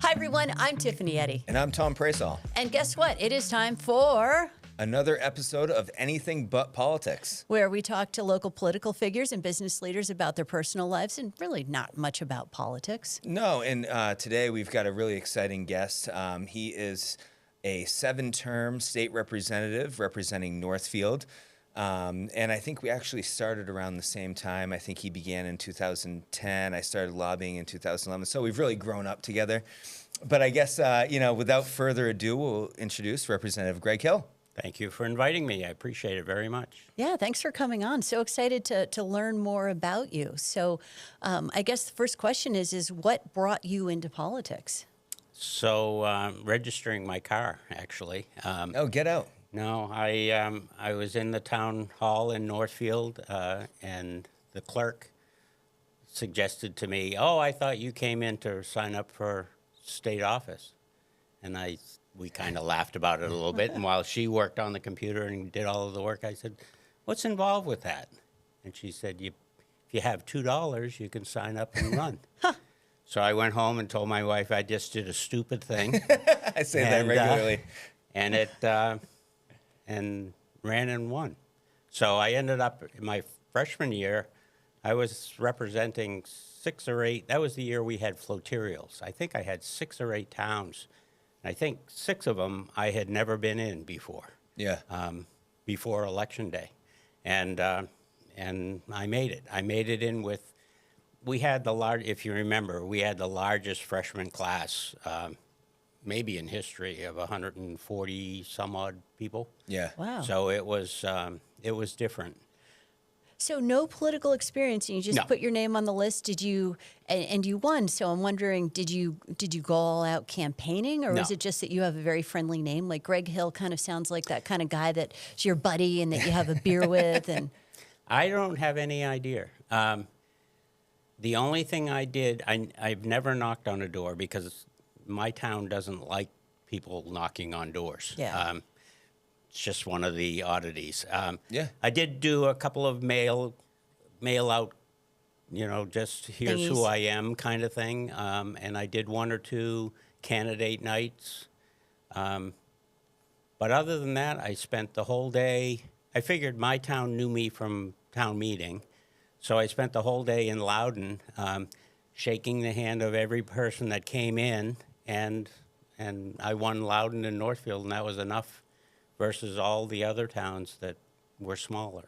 Hi, everyone. I'm Tiffany Eddy. And I'm Tom Praisall. And guess what? It is time for Another episode of Anything But Politics, where we talk to local political figures and business leaders about their personal lives and really not much about politics. No, and today we've got a really exciting guest. He is a 7-term state representative representing Northfield. And I think we actually started around the same time. I think he began in 2010. I started lobbying in 2011. So we've really grown up together. But I guess, without further ado, we'll introduce Representative Gregg Hill. Thank you for inviting me. I appreciate it very much. Yeah, thanks for coming on. So excited to learn more about you. So I guess the first question is what brought you into politics? So registering my car, actually. Get out. No, I was in the town hall in Northfield, and the clerk suggested to me, I thought you came in to sign up for state office. And we kind of laughed about it a little bit. And while she worked on the computer and did all of the work, I said, what's involved with that? And she said, if you have $2, you can sign up and run. So I went home and told my wife I just did a stupid thing. I say that regularly. And ran and won. So I ended up, in my freshman year, I was representing 6 or 8. That was the year we had floterials. I think I had 6 or 8 towns. I think 6 of them I had never been in before. Yeah. Before Election Day, and I made it. I made it in with. We had if you remember, we had the largest freshman class, maybe in history, of 140 some odd people. Yeah. Wow. So it was different. So no political experience, and you just put your name on the list. Did you? And you won. So I'm wondering, did you go all out campaigning, or was it just that you have a very friendly name? Like Gregg Hill kind of sounds like that kind of guy that's your buddy and that you have a beer with. And I don't have any idea. The only thing I did, I've never knocked on a door because my town doesn't like people knocking on doors. Yeah. It's just one of the oddities. Yeah. I did do a couple of mail out, just here's who I am kind of thing. And I did 1 or 2 candidate nights. But other than that, I spent the whole day. I figured my town knew me from town meeting. So I spent the whole day in Loudon, shaking the hand of every person that came in. And I won Loudon and Northfield, and that was enough versus all the other towns that were smaller.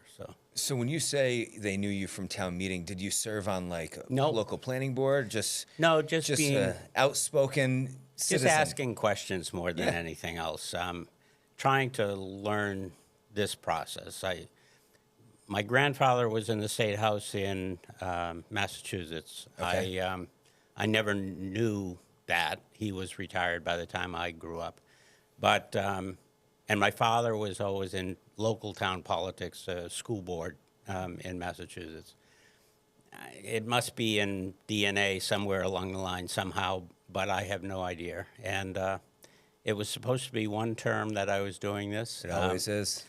So when you say they knew you from town meeting, did you serve on a local planning board? Just being outspoken citizen. Just asking questions more than anything else. Trying to learn this process. My grandfather was in the state house in Massachusetts. Okay. I never knew that. He was retired by the time I grew up. But and my father was always in local town politics, school board in Massachusetts. It must be in DNA somewhere along the line somehow, but I have no idea. And it was supposed to be 1 term that I was doing this. It always is.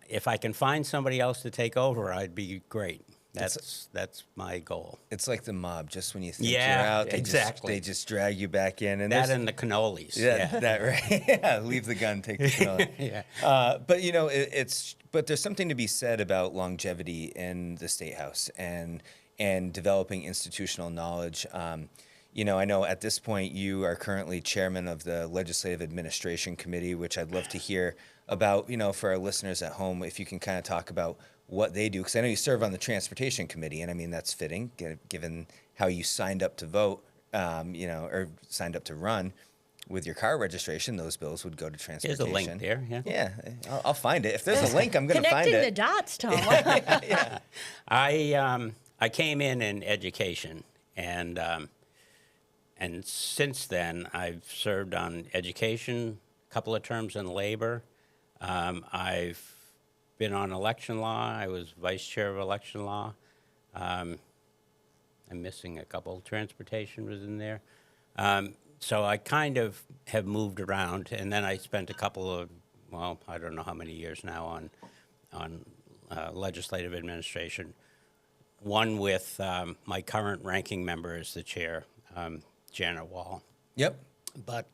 If I can find somebody else to take over, I'd be great. That's my goal. It's like the mob. Just when you think you're out, they just drag you back in. And and the cannolis. Yeah, that right. Yeah, leave the gun, take the cannoli. Yeah. But there's something to be said about longevity in the state house and developing institutional knowledge. I know at this point you are currently chairman of the Legislative Administration Committee, which I'd love to hear about. For our listeners at home, if you can kind of talk about what they do, because I know you serve on the Transportation Committee, and I mean that's fitting given how you signed up to vote, or signed up to run with your car registration. Those bills would go to transportation. There's a link there. Yeah. Yeah, I'll find it. If there's a link, I'm going to find it. Connecting the dots, Tom. Yeah. I came in education, and since then I've served on education, a couple of terms in labor. I've been on election law. I was vice chair of election law. I'm missing a couple. Transportation was in there. So I kind of have moved around, and then I spent a couple of, I don't know how many years now on legislative administration. One with my current ranking member as the chair, Janet Wall, Yep. But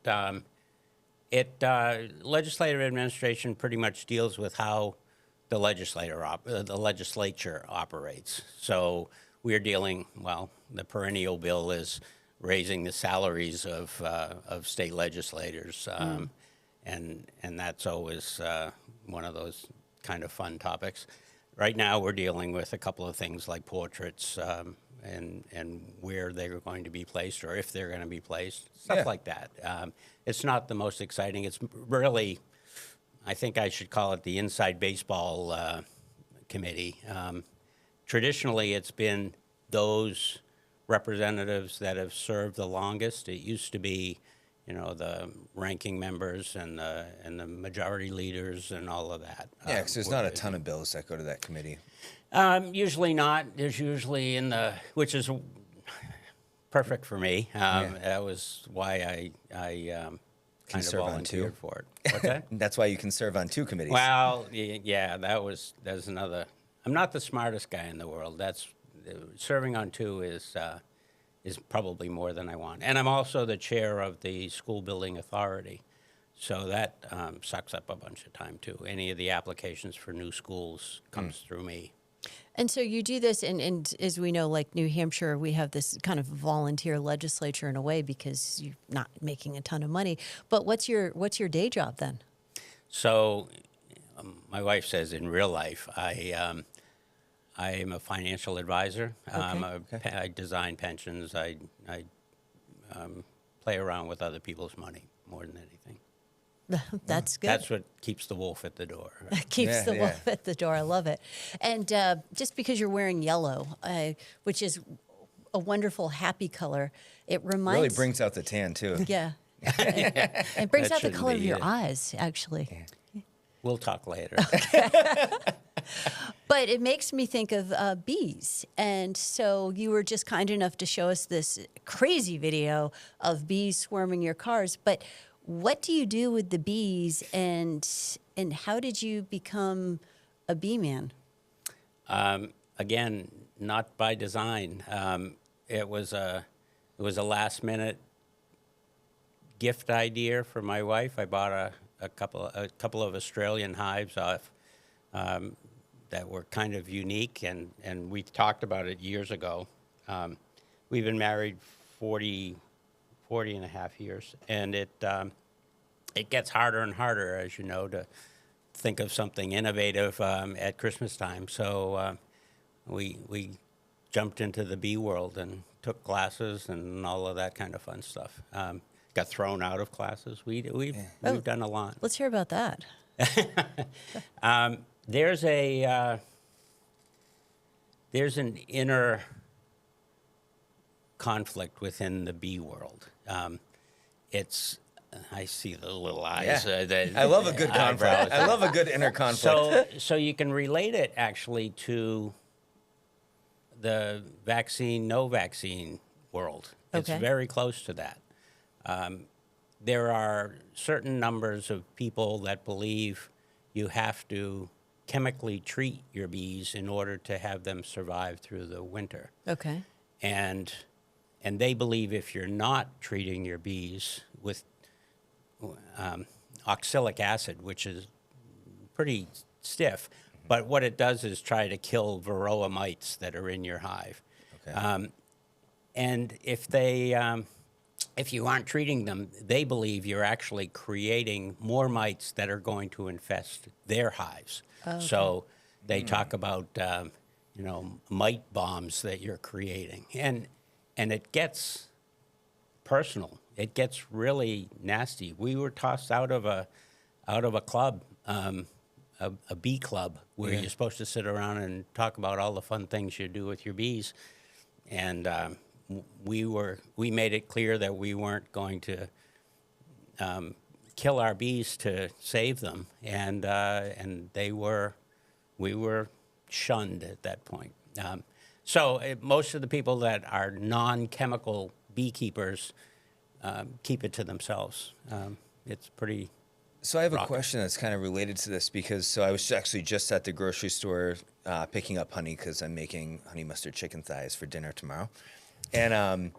legislative administration pretty much deals with how the legislature operates. So we're dealing, well, the perennial bill is raising the salaries of state legislators, and that's always one of those kind of fun topics. Right now, we're dealing with a couple of things like portraits and where they're going to be placed, or if they're going to be placed, stuff like that. It's not the most exciting. It's really, I think I should call it the inside baseball committee. Traditionally, it's been those representatives that have served the longest. It used to be, the ranking members and the majority leaders and all of that. Yeah, because there's not a ton of bills that go to that committee. Usually not. There's usually which is perfect for me. That was why I kind of volunteered for it. What's that? That's why you can serve on 2 committees. Well, yeah, that's another. I'm not the smartest guy in the world. Serving on 2 is probably more than I want. And I'm also the chair of the school building authority. So that sucks up a bunch of time, too. Any of the applications for new schools comes through me. And so you do this, and as we know, like New Hampshire, we have this kind of volunteer legislature in a way because you're not making a ton of money. But what's your day job then? So my wife says in real life, I am a financial advisor. I design pensions. I play around with other people's money more than anything. That's good. That's what keeps the wolf at the door. Right? Keeps the wolf at the door. I love it. And just because you're wearing yellow, which is a wonderful, happy color, it reminds... Really brings out the tan, too. Yeah. It brings out the color of your eyes, actually. Yeah. We'll talk later. But it makes me think of bees. And so you were just kind enough to show us this crazy video of bees swarming your cars. But what do you do with the bees, and how did you become a bee man? Again, not by design. It was a last minute gift idea for my wife. I bought a couple of Australian hives off that were kind of unique, and we talked about it years ago. We've been married 40 and a half years, and it gets harder and harder, as you know, to think of something innovative at Christmas time. So we jumped into the bee world and took classes and all of that kind of fun stuff. Got thrown out of classes. We've done a lot. Let's hear about that. There's an inner conflict within the bee world. I see the little eyes. Yeah. I love a good conflict. I love a good inner conflict. So you can relate it actually to the vaccine, no vaccine world. It's very close to that. There are certain numbers of people that believe you have to chemically treat your bees in order to have them survive through the winter. Okay. And they believe if you're not treating your bees with oxalic acid, which is pretty stiff, but what it does is try to kill varroa mites that are in your hive. Okay. And if you aren't treating them, they believe you're actually creating more mites that are going to infest their hives. Okay. So they talk about, mite bombs that you're creating. And it gets personal. It gets really nasty. We were tossed out of a club, a bee club, where you're supposed to sit around and talk about all the fun things you do with your bees. And we made it clear that we weren't going to kill our bees to save them, and we were shunned at that point. So most of the people that are non-chemical beekeepers keep it to themselves. It's pretty. So I have a question that's kind of related to this, because I was actually just at the grocery store picking up honey because I'm making honey mustard chicken thighs for dinner tomorrow. And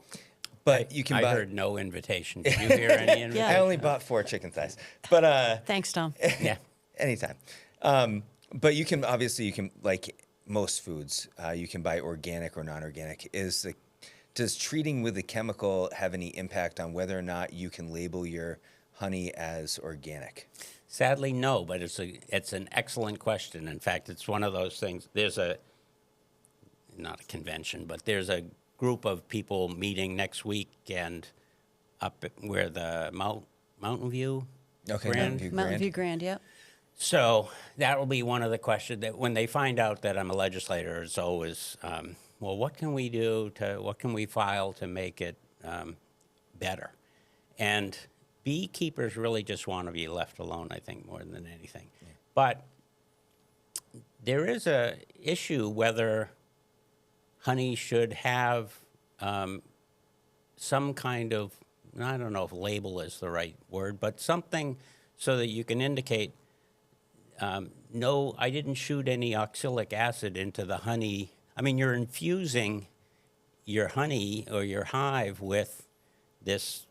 But you can I buy. heard no invitation. Did you hear any invitation? I only bought 4 chicken thighs, but Thanks, Tom. Yeah. anytime. But you can like most foods, you can buy organic or non-organic. Does treating with a chemical have any impact on whether or not you can label your honey as organic? Sadly, no, but it's an excellent question. In fact, it's one of those things. There's not a convention, but there's a group of people meeting next week and up where the Mountain View Okay, Grand. Mountain View Grand, yep. So that will be one of the questions that when they find out that I'm a legislator, it's always, well, what can we do what can we file to make it better? And beekeepers really just want to be left alone, I think, more than anything. Yeah. But there is a issue whether honey should have some kind of, I don't know if label is the right word, but something so that you can indicate, no, I didn't shoot any oxalic acid into the honey. I mean, you're infusing your honey or your hive with this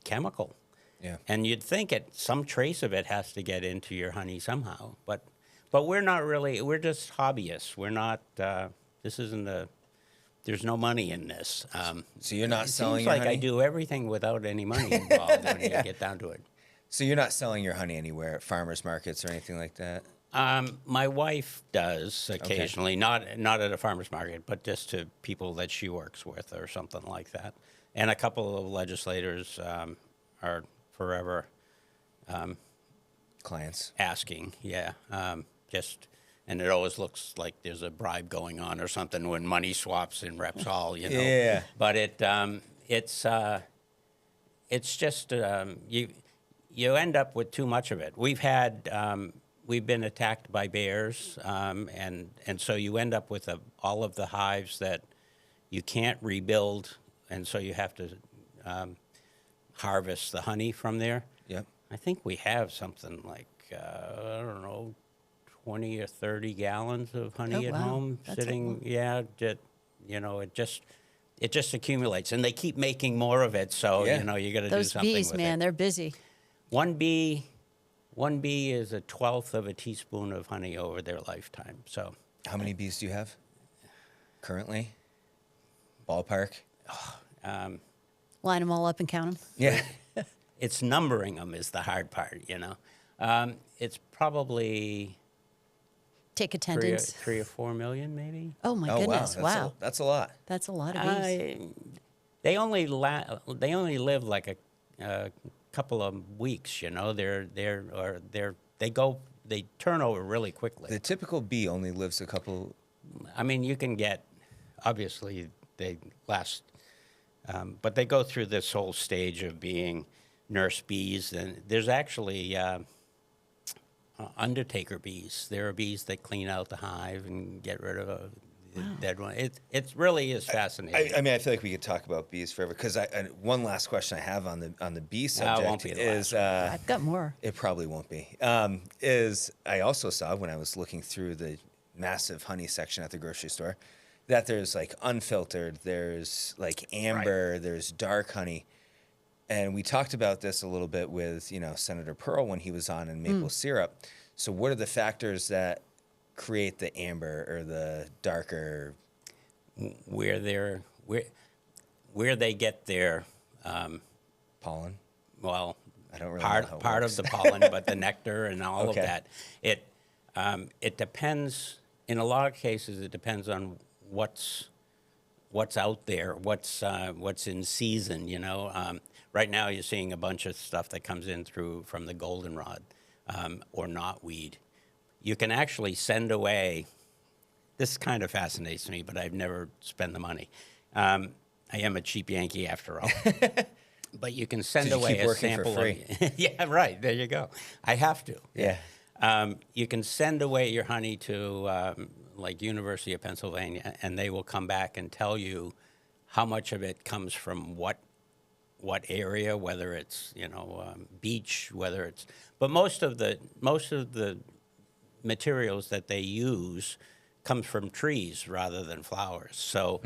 chemical. Yeah. And you'd think some trace of it has to get into your honey somehow. But we're not really, we're just hobbyists. We're not, there's no money in this. So you're not selling Seems your like honey? I do everything without any money involved when you get down to it. So you're not selling your honey anywhere at farmers markets or anything like that? My wife does occasionally, not at a farmer's market, but just to people that she works with or something like that. And a couple of legislators are forever Clients. asking, and it always looks like there's a bribe going on or something when money swaps in Repsol, you know. Yeah. But it's just you end up with too much of it. We've been attacked by bears, and so you end up with all of the hives that you can't rebuild, and so you have to harvest the honey from there. Yep. I think we have something like, I don't know, 20 or 30 gallons of honey at home sitting. Yeah, it just accumulates, and they keep making more of it. So you got to do something with it. Those bees, man, they're busy. One bee is 1/12 of a teaspoon of honey over their lifetime. So How many bees do you have currently? Ballpark? Line them all up and count them. Yeah. it's numbering them is the hard part, It's probably Take attendance. 3 or 4 million, maybe. Oh my goodness! Wow, That's a lot. that's a lot of bees. They only live like a couple of weeks, they turn over really quickly. The typical bee only lives a couple. I mean, you can get, obviously they last, but they go through this whole stage of being nurse bees, and there's actually undertaker bees. There are bees that clean out the hive and get rid of a dead one. It really is fascinating. I mean, I feel like we could talk about bees forever because one last question I have on the bee subject won't be the is I've got more. it probably won't be. Is I also saw when I was looking through the massive honey section at the grocery store that there's like unfiltered, there's like amber, there's dark honey. And we talked about this a little bit with, Senator Pearl when he was on in maple syrup. So what are the factors that create the amber or the darker? Where they get their Pollen? well, I don't really know how it part works. of the pollen, but the nectar and all of that. It depends. In a lot of cases, it depends on what's out there, what's in season. Right now, you're seeing a bunch of stuff that comes in from the goldenrod or knotweed. You can actually send away. This kind of fascinates me, but I've never spent the money. I am a cheap Yankee after all. But you can send away a sample. For free. Yeah, right. There you go. I have to. Yeah. You can send away your honey to like University of Pennsylvania, and they will come back and tell you how much of it comes from what area, whether it's beach, whether it's. But most of the materials that they use comes from trees rather than flowers. So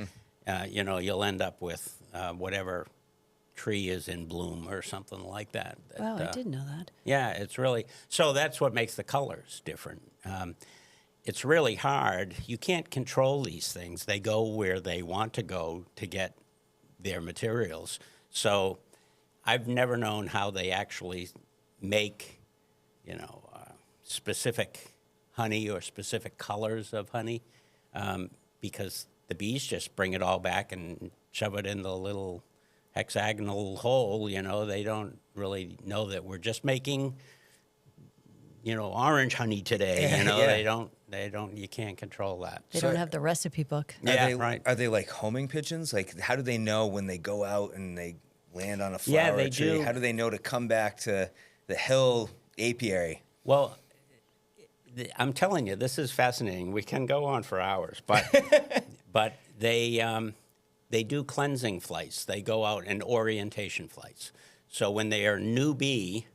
you'll end up with whatever tree is in bloom or something like that. Wow, I didn't know that. Yeah, it's really, so that's what makes the colors different. It's really hard. You can't control these things. They go where they want to go to get their materials. So I've never known how they actually make, specific honey or specific colors of honey, because the bees just bring it all back and shove it in the little hexagonal hole. They don't really know that we're just making, orange honey today. Yeah. They don't. You can't control that. They don't have the recipe book. Yeah, right. Are they like homing pigeons? Like, how do they know when they go out and they land on a flower Yeah, they tree? do. How do they know to come back to the hill apiary? Well, I'm telling you, this is fascinating. We can go on for hours, but but they do cleansing flights. They go out and orientation flights. So when they are newbie,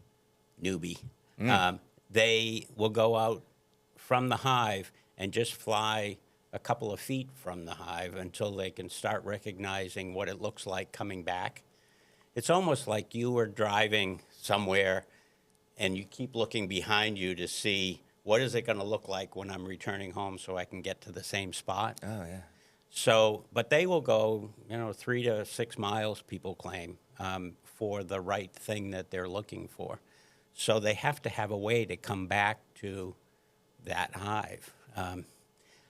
they will go out from the hive and just fly a couple of feet from the hive until they can start recognizing what it looks like coming back. It's almost like you were driving somewhere and you keep looking behind you to see what is it going to look like when I'm returning home so I can get to the same spot. Oh, yeah. So, but they will go, 3 to 6 miles, people claim, for the right thing that they're looking for. So they have to have a way to come back to that hive.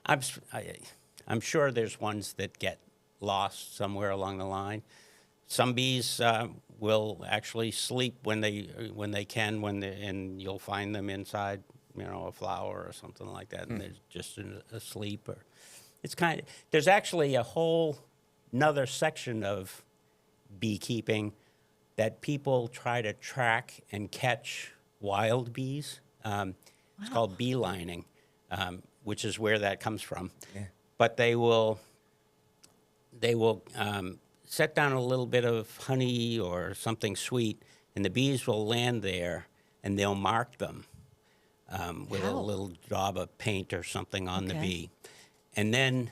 I'm sure there's ones that get lost somewhere along the line. Some bees will actually sleep when they can, and you'll find them inside, a flower or something like that, and they're just asleep. Or it's there's actually a whole another section of beekeeping that people try to track and catch wild bees. It's called beelining, which is where that comes from. Yeah. But they will set down a little bit of honey or something sweet, and the bees will land there, and they'll mark them with a little daub of paint or something on the bee. And then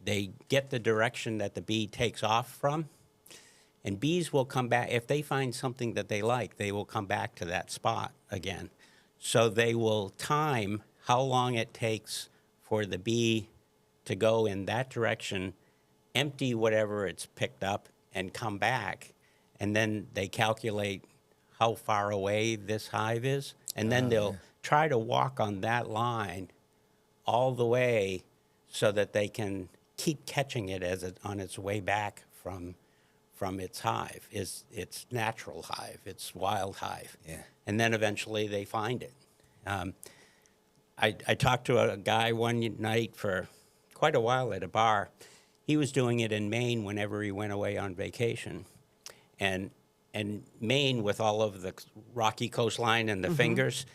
they get the direction that the bee takes off from, and bees will come back. If they find something that they like, they will come back to that spot again. So they will time how long it takes for the bee to go in that direction, empty whatever it's picked up, and come back. And then they calculate how far away this hive is. And then they'll try to walk on that line all the way so that they can keep catching it on its way back from its hive, its natural hive, its wild hive. Yeah. And then eventually they find it. I talked to a guy one night for quite a while at a bar. He was doing it in Maine whenever he went away on vacation. And Maine, with all of the rocky coastline and the fingers,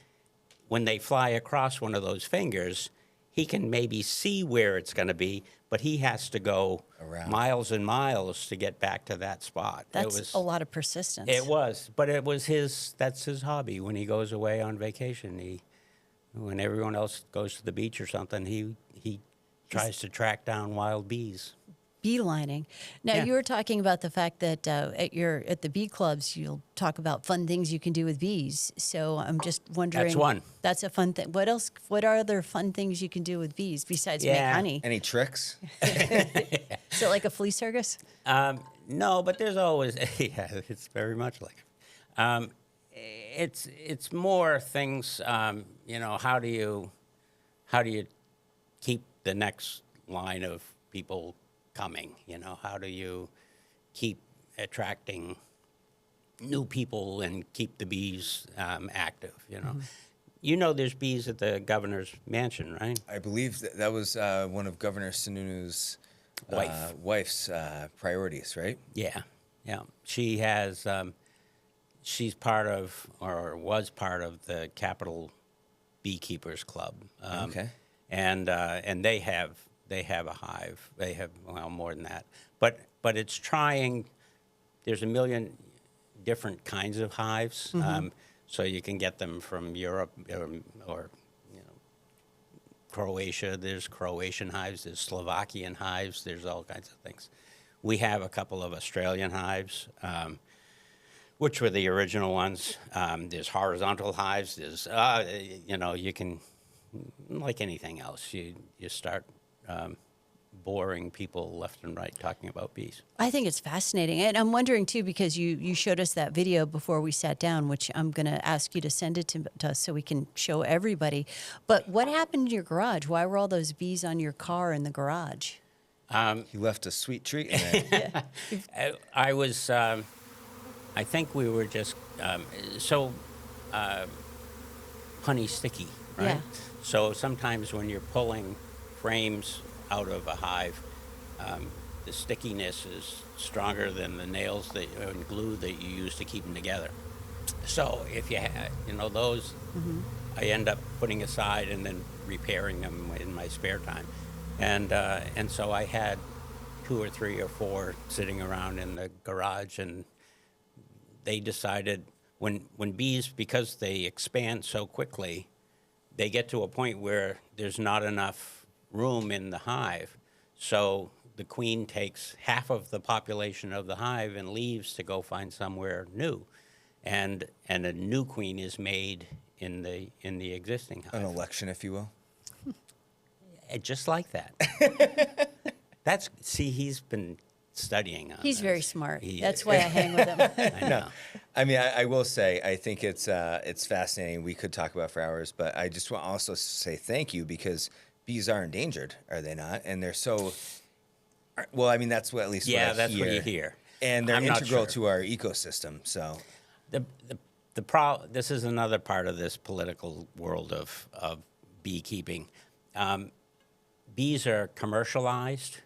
when they fly across one of those fingers, he can maybe see where it's going to be, but he has to go around miles and miles to get back to that spot. That's a lot of persistence. It was, but that's his hobby. When he goes away on vacation, when everyone else goes to the beach or something, he tries to track down wild bees. Beelining. Now, you were talking about the fact that at the bee clubs, you'll talk about fun things you can do with bees. So I'm just wondering. That's one. That's a fun thing. What else? What are other fun things you can do with bees besides make honey? Any tricks? Is it like a flea circus? No, but there's always it's very much like it's more things. How do you keep the next line of people coming? How do you keep attracting new people and keep the bees active? There's bees at the governor's mansion, right? I believe that was one of Governor Sununu's wife's priorities, right? Yeah. She has. She's part of, or was part of, the Capital Beekeepers Club. Okay. And they have a hive. They have more than that. But it's trying. There's a million different kinds of hives. So you can get them from Europe or Croatia. There's Croatian hives. There's Slovakian hives. There's all kinds of things. We have a couple of Australian hives, which were the original ones. There's horizontal hives. There's, you can, like anything else, you start boring people left and right talking about bees. I think it's fascinating. And I'm wondering, too, because you showed us that video before we sat down, which I'm going to ask you to send it to us so we can show everybody. But what happened in your garage? Why were all those bees on your car in the garage? You left a sweet treat in there. I was, I think we were just, honey sticky, right? Yeah. So sometimes when you're pulling frames out of a hive, the stickiness is stronger than the nails and glue that you use to keep them together. So if you had, those, I end up putting aside and then repairing them in my spare time. And so I had 2 or 3 or 4 sitting around in the garage, and they decided when bees, because they expand so quickly, they get to a point where there's not enough room in the hive. So the queen takes half of the population of the hive and leaves to go find somewhere new. And a new queen is made in the existing hive. An election, if you will. Just like that. He's been studying on He's this. very smart. He That's is. why I hang with him. I know. I mean, I will say, I think it's fascinating. We could talk about it for hours, but I just want to also say thank you, because bees are endangered, are they not? And they're so, well, I mean, that's what, at least what I That's hear. what you hear. And they're I'm not integral sure. to our ecosystem, so. This is another part of this political world of beekeeping. Bees are commercialized.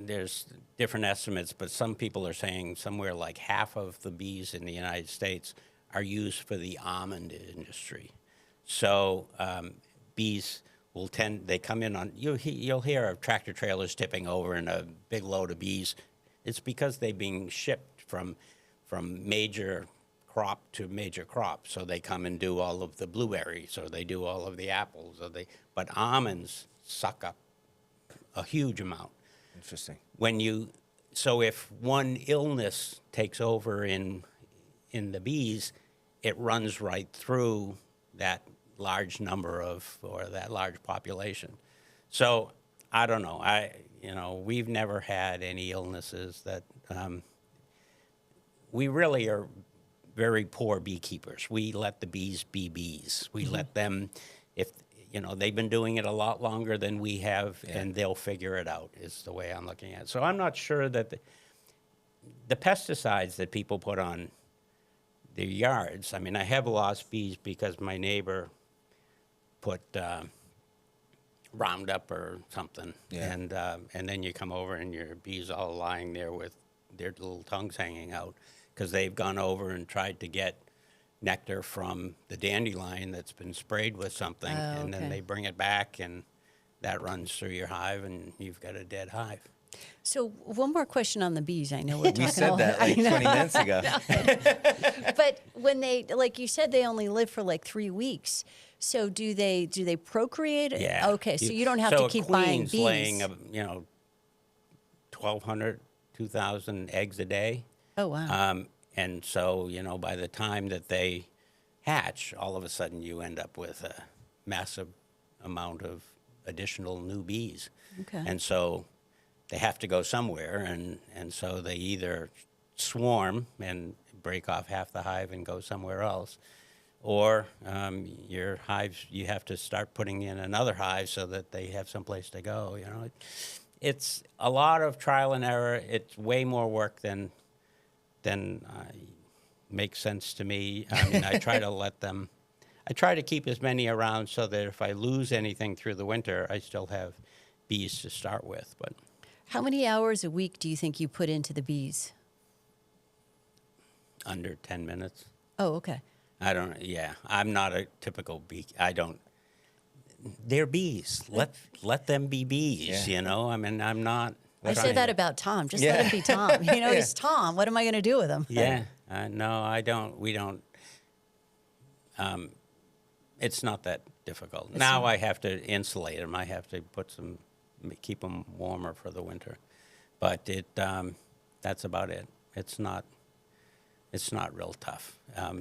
There's different estimates, but some people are saying somewhere like half of the bees in the United States are used for the almond industry. So bees they come in on, you'll hear of tractor trailers tipping over in a big load of bees. It's because they're being shipped from major crop to major crop. So they come and do all of the blueberries, or they do all of the apples, but almonds suck up a huge amount. Interesting. So if one illness takes over in the bees, it runs right through that large number or that large population. So I don't know. We've never had any illnesses that. We really are very poor beekeepers. We let the bees be bees. We let them, they've been doing it a lot longer than we have, and they'll figure it out, is the way I'm looking at it. So I'm not sure that the pesticides that people put on their yards, I mean, I have lost bees because my neighbor put Roundup or something, and then you come over and your bees all lying there with their little tongues hanging out, because they've gone over and tried to get nectar from the dandelion that's been sprayed with something, and then they bring it back, and that runs through your hive, and you've got a dead hive. So one more question on the bees. I know we're talking We said that like 20 minutes ago. But when they, like you said, they only live for like 3 weeks. So do they procreate? Yeah. Okay, so you don't have to keep buying bees. So a queen's laying, 1,200, 2,000 eggs a day. Oh, wow. And so, by the time that they hatch, all of a sudden you end up with a massive amount of additional new bees. Okay. And so they have to go somewhere, and so they either swarm and break off half the hive and go somewhere else, or your hives, you have to start putting in another hive so that they have someplace to go. It's a lot of trial and error. It's way more work than makes sense to me. I mean, I try to keep as many around so that if I lose anything through the winter, I still have bees to start with. But how many hours a week do you think you put into the bees? Under 10 minutes. Oh, okay. I'm not a typical bee. They're bees. Let them be bees, I mean, I'm not. I say that about Tom. Just let him be Tom. He's Tom. What am I going to do with him? Yeah. No, I don't. We don't. It's not that difficult. I have to insulate them. I have to keep them warmer for the winter. but that's about it. It's not real tough.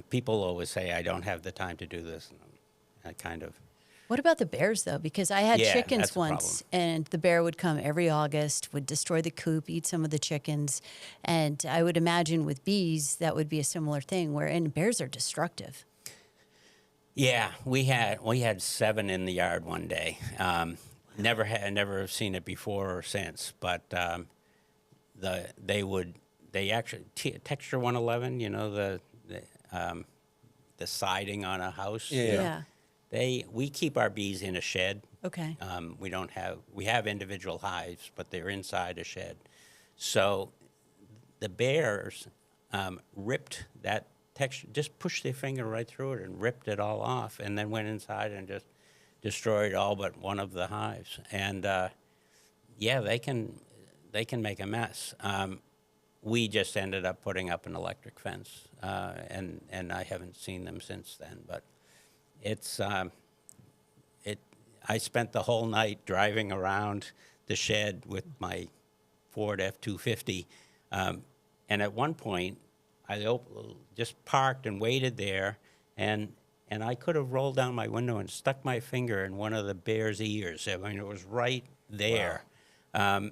People always say, I don't have the time to do this. And I kind of... What about the bears, though? Because I had Yeah, chickens that's a once, problem. and the bear would come every August, would destroy the coop, eat some of the chickens. And I would imagine with bees, that would be a similar thing, and bears are destructive. Yeah, we had 7 in the yard one day. Never seen it before or since, but they actually texture 111. You know the siding on a house. Yeah. We keep our bees in a shed. Okay. We have individual hives, but they're inside a shed. So the bears ripped that texture, just pushed their finger right through it and ripped it all off, and then went inside and just destroyed all but one of the hives. And yeah, they can make a mess. We just ended up putting up an electric fence, and I haven't seen them since then. But it's I spent the whole night driving around the shed with my Ford F-250, and at one point I just parked and waited there, and I could have rolled down my window and stuck my finger in one of the bear's ears. I mean, it was right there. Wow.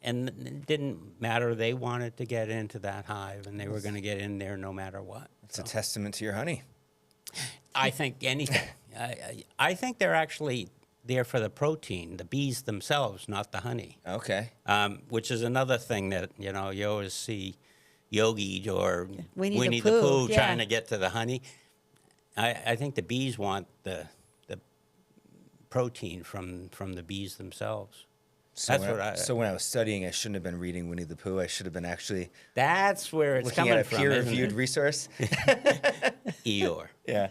And it didn't matter. They wanted to get into that hive, and they were going to get in there no matter what. It's a testament to your honey. I think anything. I think they're actually there for the protein, the bees themselves, not the honey. Okay. Which is another thing that, you always see Yogi or Winnie the Pooh, trying to get to the honey. I think the bees want the protein from the bees themselves. So when I was studying, I shouldn't have been reading Winnie the Pooh. I should have been actually That's where it's looking coming at a from, peer-reviewed resource. Eeyore. Yeah.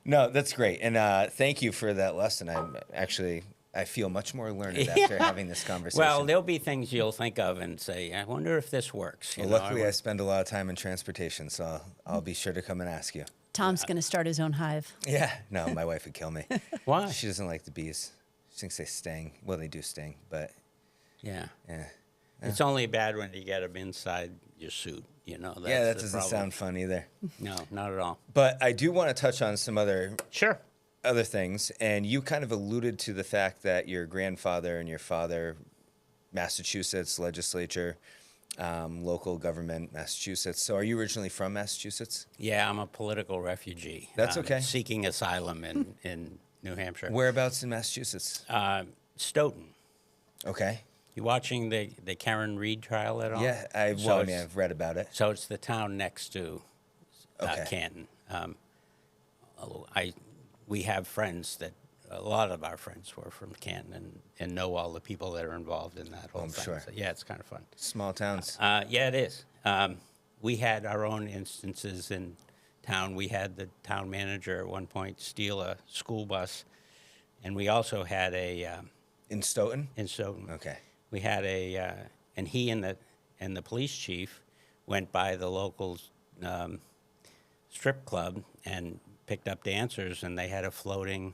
No, that's great. And thank you for that lesson. I feel much more learned after having this conversation. Well, there'll be things you'll think of and say, I wonder if this works. Well, luckily, I spend a lot of time in transportation, so I'll be sure to come and ask you. Tom's going to start his own hive. Yeah. No, my wife would kill me. Why? She doesn't like the bees. She thinks they sting. Well, they do sting, but... Yeah. Yeah. It's only bad when you get them inside your suit, That's that the doesn't problem. sound fun either. No, not at all. But I do want to touch on some other things, and you kind of alluded to the fact that your grandfather and your father, Massachusetts legislature, local government, Massachusetts. So are you originally from Massachusetts? Yeah, I'm a political refugee. That's okay. Seeking asylum in New Hampshire. Whereabouts in Massachusetts? Stoughton. Okay. You watching the Karen Reed trial at all? Yeah, I've read about it. So it's the town next to Canton. We have friends a lot of our friends were from Canton and know all the people that are involved in that whole thing. Sure. So, yeah, it's kind of fun. Small towns. Yeah, it is. We had our own instances in town. We had the town manager at one point steal a school bus, and we also had in Stoughton? In Stoughton. Okay. We had and he and the police chief went by the local strip club and picked up dancers, and they had a floating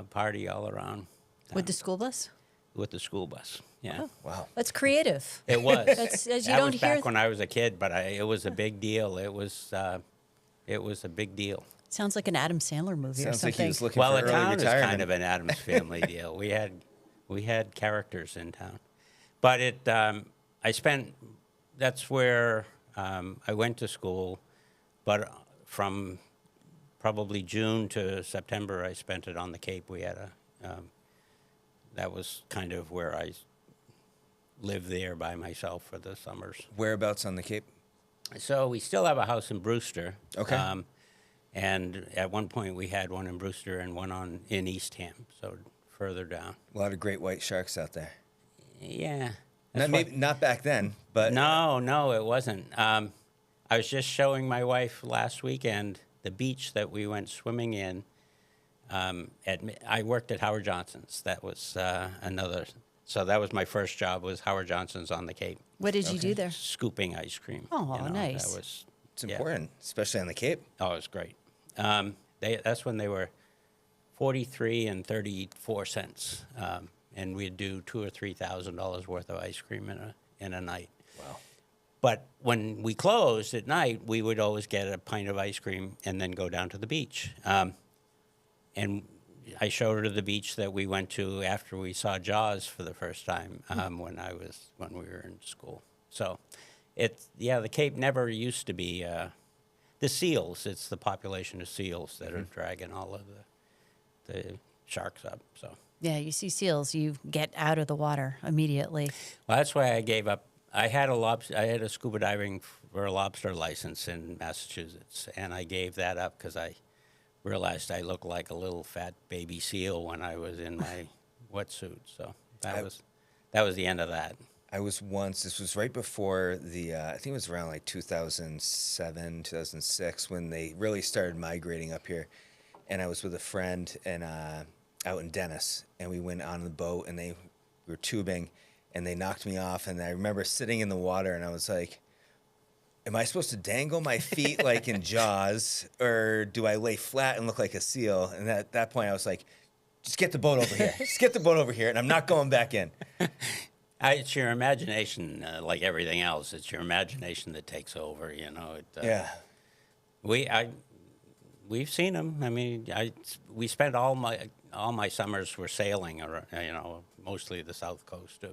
party all around town. With the school bus? With the school bus, yeah. Oh, wow. That's creative. It was. That was back when I was a kid, but it was a big deal. It was a big deal. Sounds like an Adam Sandler movie or Sounds something. like he was looking Well, for the early town retirement. is kind of an Addams Family deal. We had characters in town, but that's where I went to school, but from probably June to September, I spent it on the Cape. We had that was kind of where I lived there by myself for the summers. Whereabouts on the Cape? So we still have a house in Brewster. Okay. And at one point we had one in Brewster and one in Eastham, so further down. A lot of great white sharks out there. Yeah. Not back then, but... No, it wasn't. I was just showing my wife last weekend the beach that we went swimming in. I worked at Howard Johnson's. That was so that was my first job, was Howard Johnson's on the Cape. What did you do there? Scooping ice cream. Oh, nice. It's important, especially on the Cape. Oh, it was great. That's when they were 43 and 34 cents, and we'd do $2,000 or $3,000 worth of ice cream in a night. Wow. But when we closed at night, we would always get a pint of ice cream and then go down to the beach. And I showed her the beach that we went to after we saw Jaws for the first time when we were in school. So, the Cape never used to be the seals. It's the population of seals that are dragging all of the sharks up. So. Yeah, you see seals, you get out of the water immediately. Well, that's why I gave up. I had a scuba diving for a lobster license in Massachusetts, and I gave that up because I realized I looked like a little fat baby seal when I was in my wetsuit. So that was the end of that. I was once, this was right before I think it was around like 2007, 2006, when they really started migrating up here. And I was with a friend and out in Dennis, and we went on the boat, and we were tubing, and they knocked me off. And I remember sitting in the water, and I was like, am I supposed to dangle my feet like in Jaws, or do I lay flat and look like a seal? And at that point, I was like, just get the boat over here. Just get the boat over here, and I'm not going back in. It's your imagination, like everything else. It's your imagination that takes over, you know. Yeah. We've seen them. I mean, we spent all my summers were sailing, you know, mostly the south coast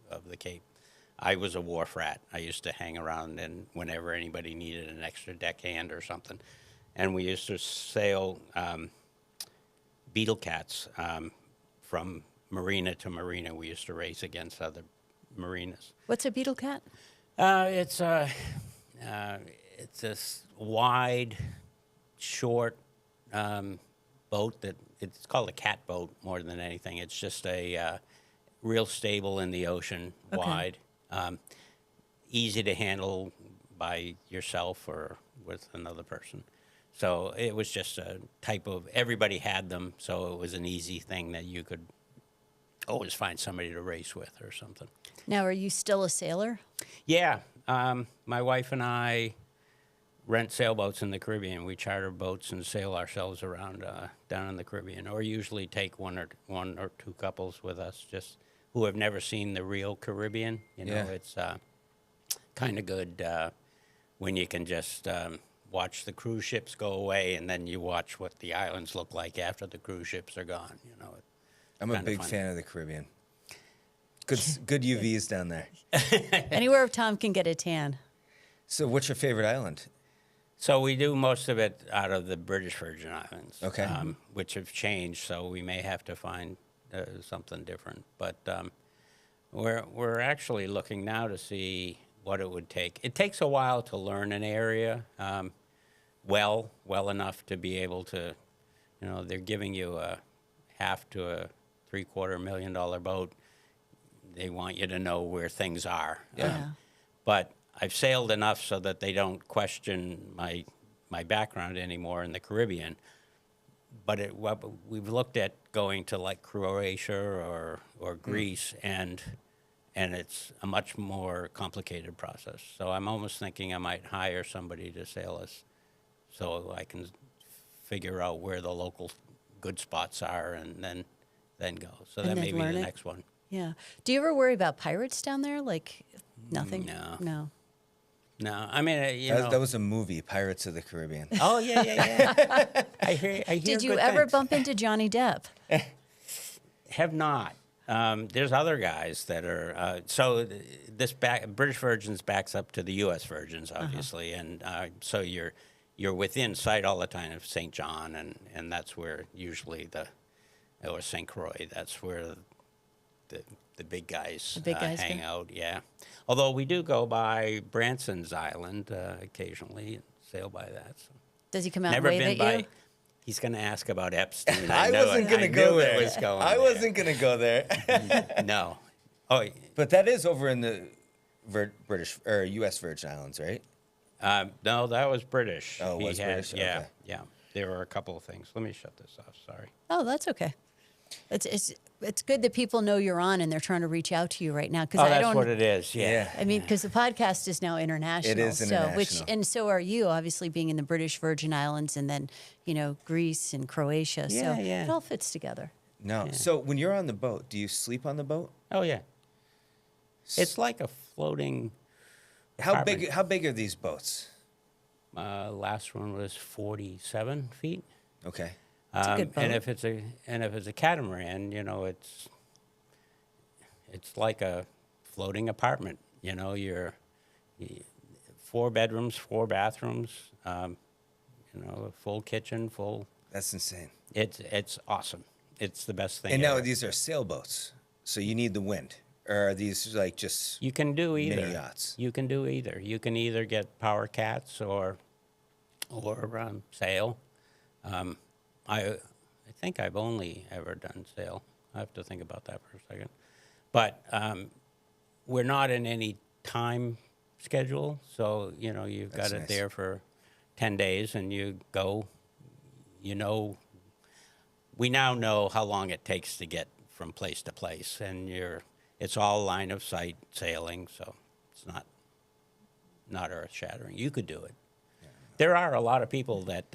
of the Cape. I was a wharf rat. I used to hang around, and whenever anybody needed an extra deckhand or something, and we used to sail beetle cats from marina to marina. We used to race against other marinas. What's a beetle cat? It's this wide, short boat that it's called a cat boat more than anything. It's just a real stable in the ocean, wide, easy to handle by yourself or with another person. So it was just a type of, everybody had them, so it was an easy thing that you could always find somebody to race with or something. Now, are you still a sailor? Yeah. My wife and I rent sailboats in the Caribbean. We charter boats and sail ourselves around down in the Caribbean, or usually take one or two couples with us, just who have never seen the real Caribbean. You know, it's kind of good when you can just watch the cruise ships go away, and then you watch what the islands look like after the cruise ships are gone. You know, I'm a big fan of the Caribbean. Good UVs down there. Anywhere Tom can get a tan. So what's your favorite island? So we do most of it out of the British Virgin Islands, okay, which have changed, so we may have to find something different. But we're actually looking now to see what it would take. It takes a while to learn an area well enough to be able to, you know, they're giving you a $500,000 to a $750,000 million boat. They want you to know where things are. But I've sailed enough so that they don't question my background anymore in the Caribbean. But we've looked at going to like Croatia or Greece, and it's a much more complicated process. So I'm almost thinking I might hire somebody to sail us, so I can figure out where the local good spots are, and then go. So that may be the next one. Yeah. Do you ever worry about pirates down there? Like nothing? No. I mean, you know. That was a movie, Pirates of the Caribbean. Oh, yeah. I hear Did you ever bump into Johnny Depp? Have not. There's other guys that are, so this British Virgins backs up to the U.S. Virgins, obviously, and so you're within sight all the time of St. John, and that's where usually or St. Croix, that's where the big guys, hang out, yeah. Although we do go by Branson's Island occasionally and sail by that. So. Does he come out and wave at you? He's going to ask about Epstein. I wasn't going to go there. I wasn't going to go there. No. Oh, but that is over in the British or U.S. Virgin Islands, right? No, that was British. Oh, it was British? Yeah, Okay. yeah. There were a couple of things. Let me shut this off. Sorry. Oh, that's okay. It's good that people know you're on and they're trying to reach out to you right now. That's what it is. Yeah. I mean, because the podcast is now international. It is international. And so are you, obviously being in the British Virgin Islands, and then Greece and Croatia. Yeah, so yeah. It all fits together. No. Yeah. So when you're on the boat, do you sleep on the boat? Oh yeah. It's like floating. How big are these boats? Last one was 47 feet. Okay. It's a good boat. And if it's a catamaran, it's like a floating apartment. You're 4 bedrooms, 4 bathrooms. A full kitchen, full. That's insane. It's awesome. It's the best thing. And ever. now these are sailboats, so you need the wind. Or are these like just You can do either. mini yachts? You can do either. You can either get power cats or sail. I think I've only ever done sail. I have to think about that for a second. But we're not in any time schedule, so you've That's got it nice. there for 10 days, and you go. We now know how long it takes to get from place to place, and it's all line of sight sailing, so it's not earth shattering. You could do it. Yeah. There are a lot of people that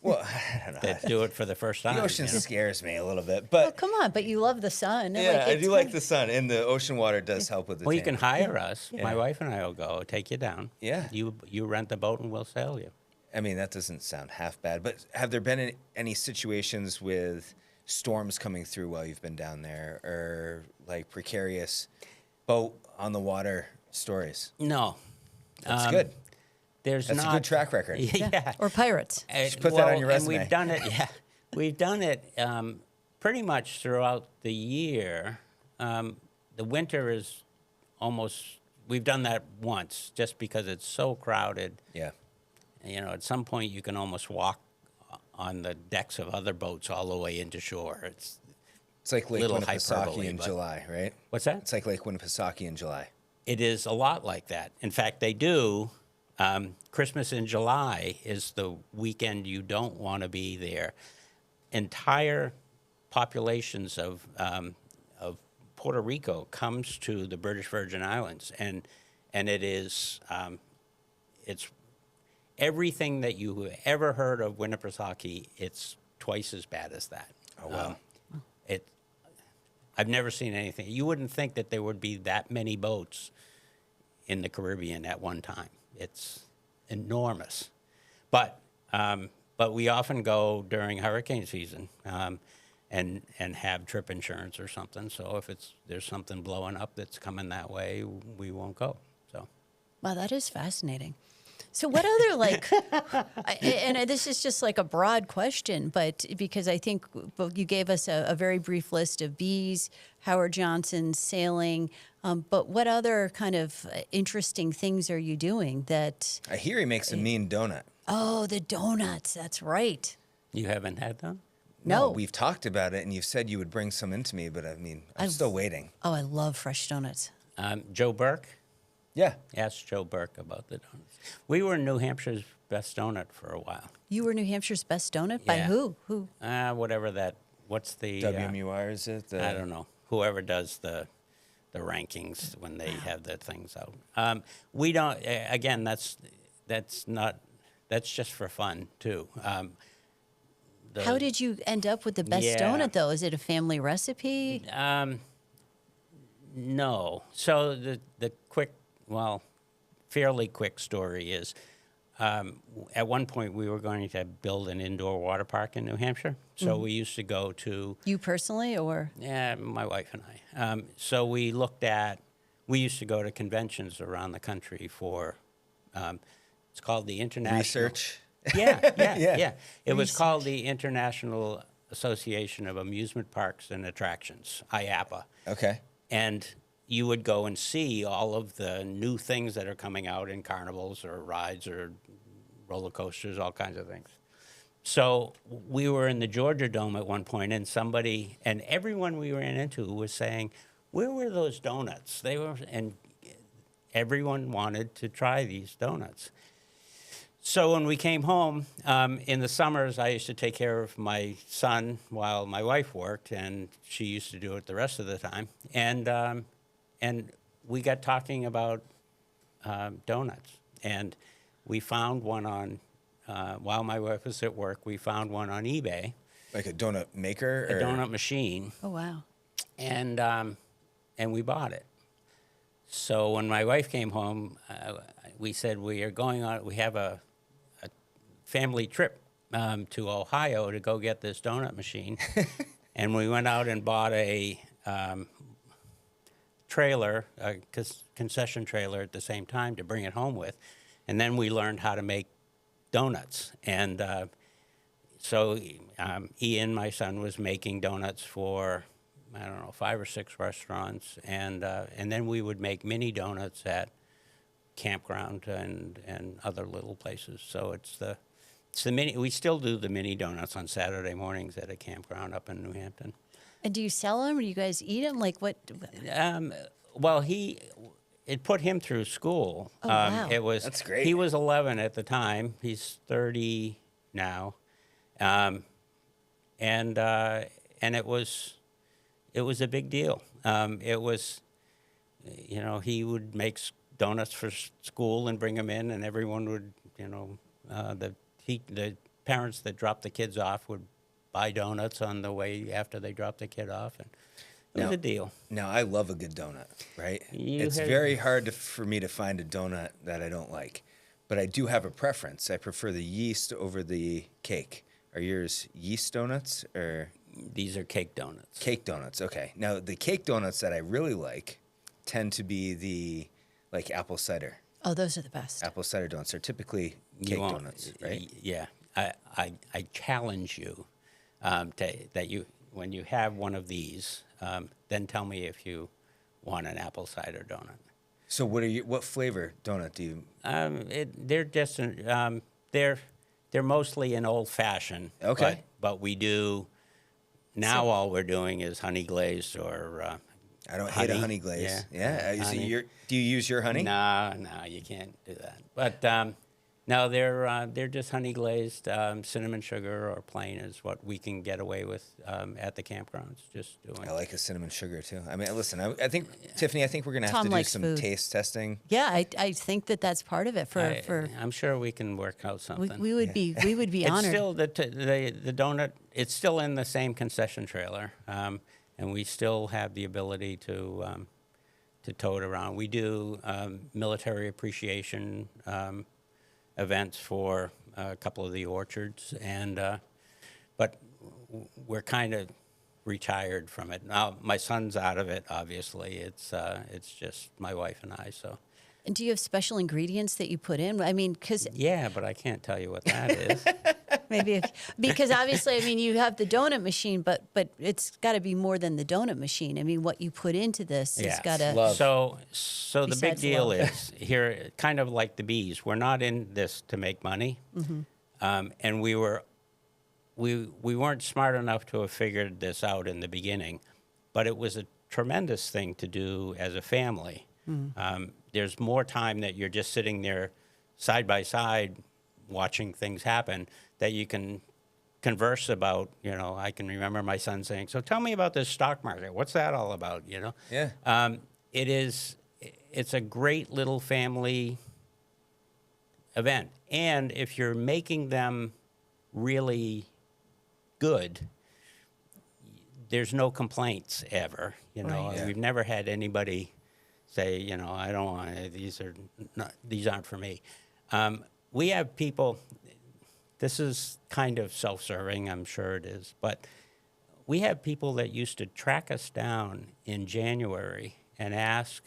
Well, I don't know. that do it for the first time. The ocean scares me a little bit, Well, but come on, but you love the sun. yeah, I do like the sun, and the ocean water does help with the. Well, you can tanning. hire us. My wife and I will go take you down. Yeah. You rent the boat and we'll sail you. I mean, that doesn't sound half bad, but have there been any situations with storms coming through while you've been down there, or like precarious boat on the water stories? No. That's good. That's a good track record. Yeah. Or pirates. Should put that on your And resume. we've done it. Yeah, we've done it pretty much throughout the year. The winter is almost. We've done that once, just because it's so crowded. Yeah. At some point you can almost walk on the decks of other boats all the way into shore. It's like Lake little Winnipesaukee hyperbole, in but- July, right? What's that? It's like Lake Winnipesaukee in July. It is a lot like that. In fact, they do. Christmas in July is the weekend you don't want to be there. Entire populations of Puerto Rico comes to the British Virgin Islands, and it is it's everything that you ever heard of Winnipesaukee. It's twice as bad as that. Oh wow. I've never seen anything. You wouldn't think that there would be that many boats in the Caribbean at one time. It's enormous. But we often go during hurricane season and have trip insurance or something. So if there's something blowing up that's coming that way, we won't go. So. Wow, that is fascinating. So what other and this is just like a broad question, but because I think you gave us a very brief list of bees, Howard Johnson, sailing, but what other kind of interesting things are you doing that? I hear he makes a mean donut. Oh, the donuts. That's right. You haven't had them? No. We've talked about it, and you've said you would bring some into me, but I mean, I'm still waiting. Oh, I love fresh donuts. Joe Burke? Yeah. Ask Joe Burke about the donuts. We were New Hampshire's best donut for a while. You were New Hampshire's best donut? By Yeah. who? Who? Whatever that, what's the... WMUR, is it? I don't know. Whoever does the rankings when they have the things out. We don't, again, that's just for fun, too. How did you end up with the best donut, though? Is it a family recipe? No. So the fairly quick story is, at one point we were going to build an indoor water park in New Hampshire. So we used to go to... You personally, or? Yeah, my wife and I. So we used to go to conventions around the country for, it's called the International... Research. Yeah. It was called the International Association of Amusement Parks and Attractions, IAPA. Okay. And you would go and see all of the new things that are coming out in carnivals or rides or roller coasters, all kinds of things. So we were in the Georgia Dome at one point, and everyone we ran into was saying, "Where were those donuts?" And everyone wanted to try these donuts. So when we came home, in the summers, I used to take care of my son while my wife worked, and she used to do it the rest of the time. And we got talking about donuts, and we found one on, while my wife was at work, we found one on eBay. Like a donut maker? A donut machine. Oh, wow. And we bought it. So when my wife came home, we said we have a family trip to Ohio to go get this donut machine. And we went out and bought a trailer, a concession trailer at the same time to bring it home with. And then we learned how to make donuts. And so Ian, my son, was making donuts for, I don't know, 5 or 6 restaurants. And then we would make mini donuts at campground and other little places. So it's the mini. We still do the mini donuts on Saturday mornings at a campground up in New Hampton. And do you sell them, or do you guys eat them? Like what? Well, it put him through school. Oh, wow. That's great. He was 11 at the time. He's 30 now, and it was a big deal. It was, he would make donuts for school and bring them in, and everyone would, the parents that dropped the kids off would buy donuts on the way after they dropped the kid off, and it was a deal. Now, I love a good donut, right? It's very hard for me to find a donut that I don't like, but I do have a preference. I prefer the yeast over the cake. Are yours yeast donuts or? These are cake donuts. Cake donuts, okay. Now, the cake donuts that I really like tend to be the apple cider. Oh, those are the best. Apple cider donuts are typically cake donuts, right? Yeah. I challenge you when you have one of these, then tell me if you want an apple cider donut. So what flavor donut do you? They're just they're mostly an old fashioned. Okay. But we do now. All we're doing is honey glazed or. I don't hate a honey glaze. Yeah. Honey. Do you use your honey? No, you can't do that. But no, they're just honey glazed. Cinnamon sugar or plain is what we can get away with at the campgrounds. Just doing. I like a cinnamon sugar too. I mean, listen, I think Tiffany, I think we're gonna have Tom to do likes some food. taste testing. Yeah, I think that's part of it. For I'm sure we can work out something. we would be It's honored. still the donut. It's still in the same concession trailer, and we still have the ability to tow it around. We do military appreciation events for a couple of the orchards, but we're kind of retired from it now. My son's out of it. Obviously, it's just my wife and I. So. And do you have special ingredients that you put in? I mean, because Yeah, but I can't tell you what that is. maybe because obviously, I mean, you have the donut machine, but it's got to be more than the donut machine. I mean, what you put into this has got to. Love. So the big Besides deal love. is here, kind of like the bees. We're not in this to make money, and we weren't smart enough to have figured this out in the beginning, but it was a tremendous thing to do as a family. There's more time that you're just sitting there side by side watching things happen that you can converse about. I can remember my son saying, "So tell me about this stock market. What's that all about?" Yeah. It's a great little family event. And if you're making them really good, there's no complaints ever. Right. Yeah. We've never had anybody say, I don't want it. These aren't for me. We have people. This is kind of self-serving, I'm sure it is, but we have people that used to track us down in January and ask,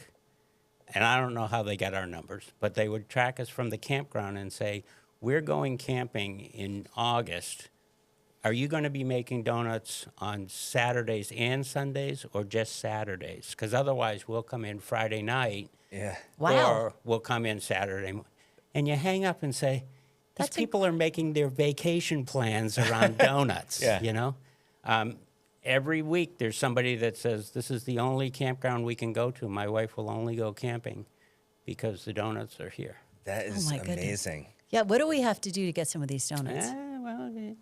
and I don't know how they got our numbers, but they would track us from the campground and say, "We're going camping in August. Are you going to be making donuts on Saturdays and Sundays or just Saturdays? Because otherwise we'll come in Friday night Yeah. Wow. or we'll come in Saturday." And you hang up and say, these people are making their vacation plans around donuts, Yeah. Every week there's somebody that says, "This is the only campground we can go to. My wife will only go camping because the donuts are here." That is my goodness. amazing. Yeah, what do we have to do to get some of these donuts? Well,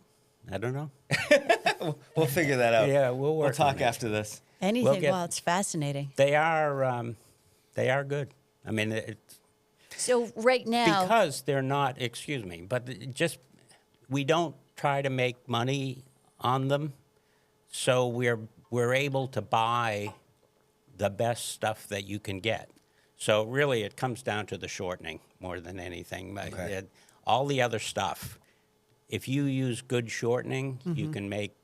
I don't know. We'll figure that out. Yeah, we'll work We'll talk on it. after this. Anything? get- Well, it's fascinating. They are good. I mean, it's So right now, because they're not, but we don't try to make money on them, so we're able to buy the best stuff that you can get. So really, it comes down to the shortening more than anything. Okay. All the other stuff, if you use good shortening, you can make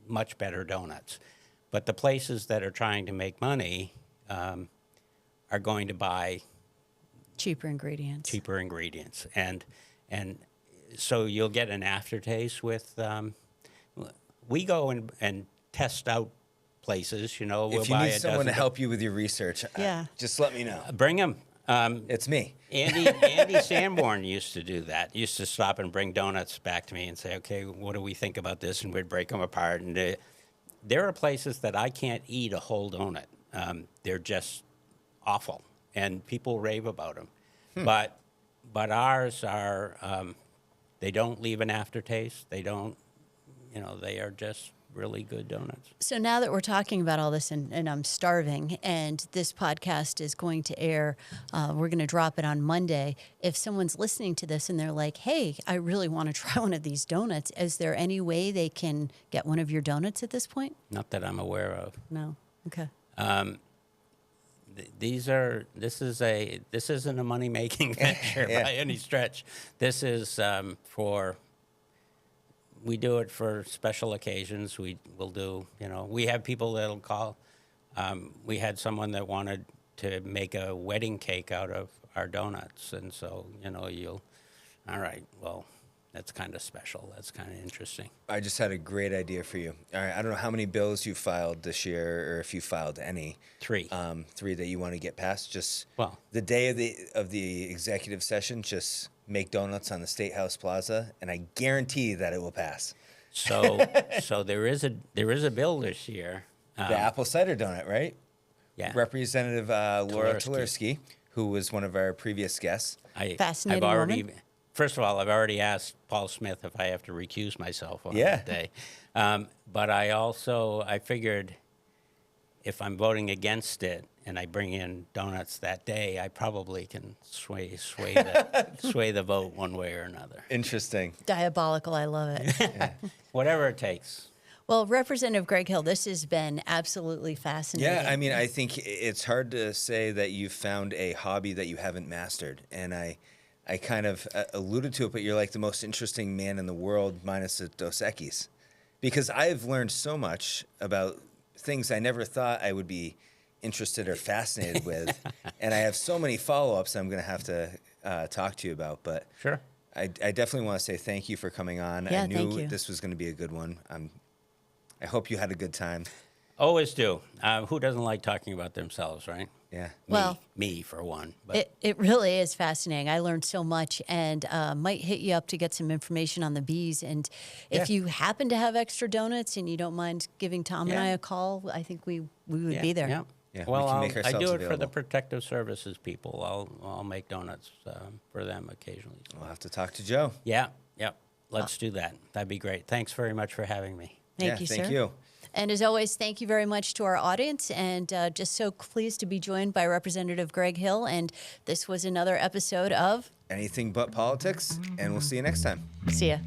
much better donuts. But the places that are trying to make money are going to buy Cheaper ingredients. and so you'll get an aftertaste with. We go and test out places. We'll If you buy need a someone to dozen. help you with your research, Yeah. just let me know. Bring them. It's me. Andy Sanborn used to do that. Used to stop and bring donuts back to me and say, "Okay, what do we think about this?" And we'd break them apart. And there are places that I can't eat a whole donut. They're just awful, and people rave about them. But ours are. They don't leave an aftertaste. They don't. They are just really good donuts. So now that we're talking about all this, and I'm starving, and this podcast is going to air, we're going to drop it on Monday. If someone's listening to this and they're like, hey, I really want to try one of these donuts, is there any way they can get one of your donuts at this point? Not that I'm aware of. No. Okay. This isn't a money-making venture by any stretch. This is we do it for special occasions. We will do, we have people that'll call. We had someone that wanted to make a wedding cake out of our donuts. And so, all right, well, that's kind of special. That's kind of interesting. I just had a great idea for you. All right, I don't know how many bills you filed this year, or if you filed any. 3. 3 that you want to get passed. Just Well, the day of the executive session, just make donuts on the State House Plaza, and I guarantee that it will pass. so there is a bill this year. The apple cider donut, right? Yeah. Representative Laura Tularsky. Tularsky, who was one of our previous guests. Fascinating I've already, woman. First of all, I've already asked Paul Smith if I have to recuse myself on Yeah. that day. But I figured if I'm voting against it and I bring in donuts that day, I probably can sway the vote one way or another. Interesting. Diabolical. I love it. Whatever it takes. Well, Representative Gregg Hill, this has been absolutely fascinating. Yeah, I mean, I think it's hard to say that you've found a hobby that you haven't mastered. And I kind of alluded to it, but you're like the most interesting man in the world, minus the Dos Equis. Because I've learned so much about things I never thought I would be interested or fascinated with. And I have so many follow-ups I'm going to have to talk to you about. But Sure. I definitely want to say thank you for coming on. Yeah, I knew thank you. this was going to be a good one. I hope you had a good time. Always do. Who doesn't like talking about themselves, right? Yeah. Well, me for one. But it really is fascinating. I learned so much, and might hit you up to get some information on the bees. And if Yeah. you happen to have extra donuts and you don't mind giving Tom and I Yeah. a call, I think we would yeah, be there. Yeah. Yeah, we Well, can make I ourselves do it for the available. protective services people. I'll make donuts for them occasionally. We'll have to talk to Joe. Yeah. Let's do that. That'd be great. Thanks very much for having me. Thank you, Thank sir. you. And as always, thank you very much to our audience, and just so pleased to be joined by Representative Gregg Hill. And this was another episode of Anything but politics, and we'll see you next time. See Ya.